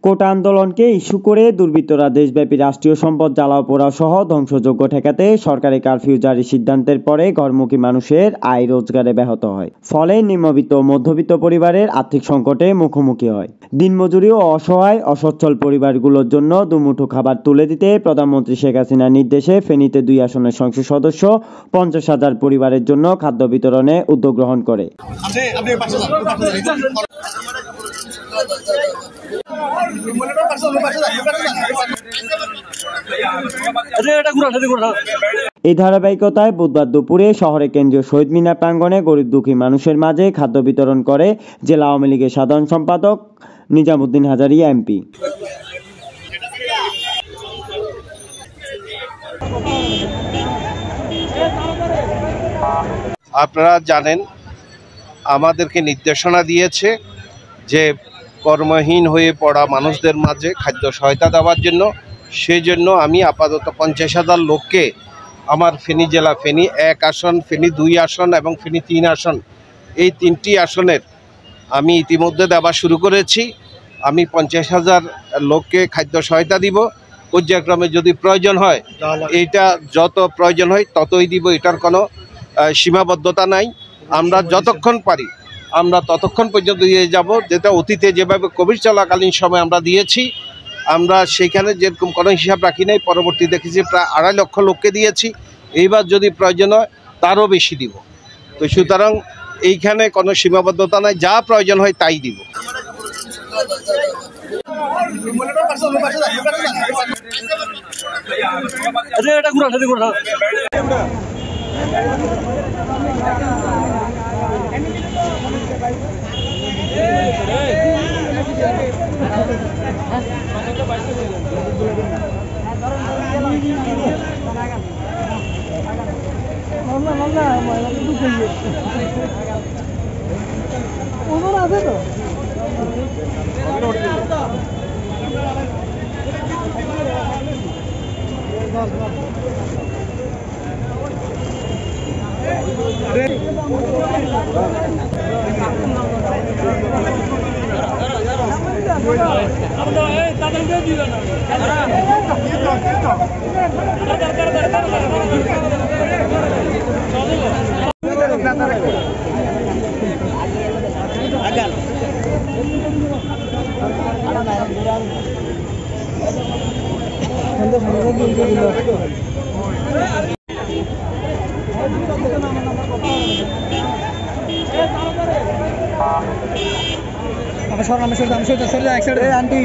কোটা আন্দোলনকে ইস্যু করে দুর্বৃত্তরা দেশব্যাপী রাষ্ট্রীয় সম্পদ জ্বালাও পোড়াও সহ ধ্বংসযজ্ঞ ঠেকাতে সরকারি কারফিউ জারির সিদ্ধান্তের পরে ঘরমুখী মানুষের আয় রোজগারে ব্যাহত হয়। ফলে নিম্নবিত্ত ও মধ্যবিত্ত পরিবারের আর্থিক সংকটে মুখোমুখি হয়। দিনমজুরি ও অসহায় অসচ্ছল পরিবারগুলোর জন্য দুমুঠো খাবার তুলে দিতে প্রধানমন্ত্রী শেখ হাসিনার নির্দেশে ফেনীতে 2 আসনের সংসদ সদস্য 50,000 পরিবারের জন্য খাদ্য বিতরণে উদ্যোগ গ্রহণ করে। এই ধারাবাহিকতায় বুধবার দুপুরে শহরে কেন্দ্রীয় শহীদ মিনার প্রাঙ্গণে গরিব দুঃখী মানুষের মাঝে খাদ্য বিতরণ করে জেলা আওয়ামী লীগের সাধারণ সম্পাদক নিজামুদ্দিন হাজারী এমপি। আপনারা জানেন আমাদেরকে নির্দেশনা দিয়েছে যে কর্মহীন হয়ে পড়া মানুষদের মাঝে খাদ্য সহায়তা দেওয়ার জন্য। সেজন্য আমি আপাতত 50,000 লোককে আমার ফেনী জেলা, ফেনী 1 আসন, ফেনী 2 আসন এবং ফেনী 3 আসন, এই 3টি আসনের আমি ইতিমধ্যে দেওয়া শুরু করেছি। আমি 50,000 লোককে খাদ্য সহায়তা দিব। পর্যায়ক্রমে যদি প্রয়োজন হয়, এটা যত প্রয়োজন হয় ততই দিব, এটার কোনো সীমাবদ্ধতা নাই। আমরা যতক্ষণ পারি আমরা ততক্ষণ পর্যন্ত দিয়ে যাব, যেটা অতীতে যেভাবে কোভিড চলাকালীন সময় আমরা দিয়েছি। আমরা সেখানে যেরকম কোনো হিসাব রাখি নাই, পরবর্তী দেখেছি প্রায় 2.5 লক্ষ লোককে দিয়েছি। এইবার যদি প্রয়োজন হয় তারও বেশি দিব। তো সুতরাং এইখানে কোনো সীমাবদ্ধতা নাই, যা প্রয়োজন হয় তাই দিব। আমি সরলাম, আমি সরলাম, আন্টি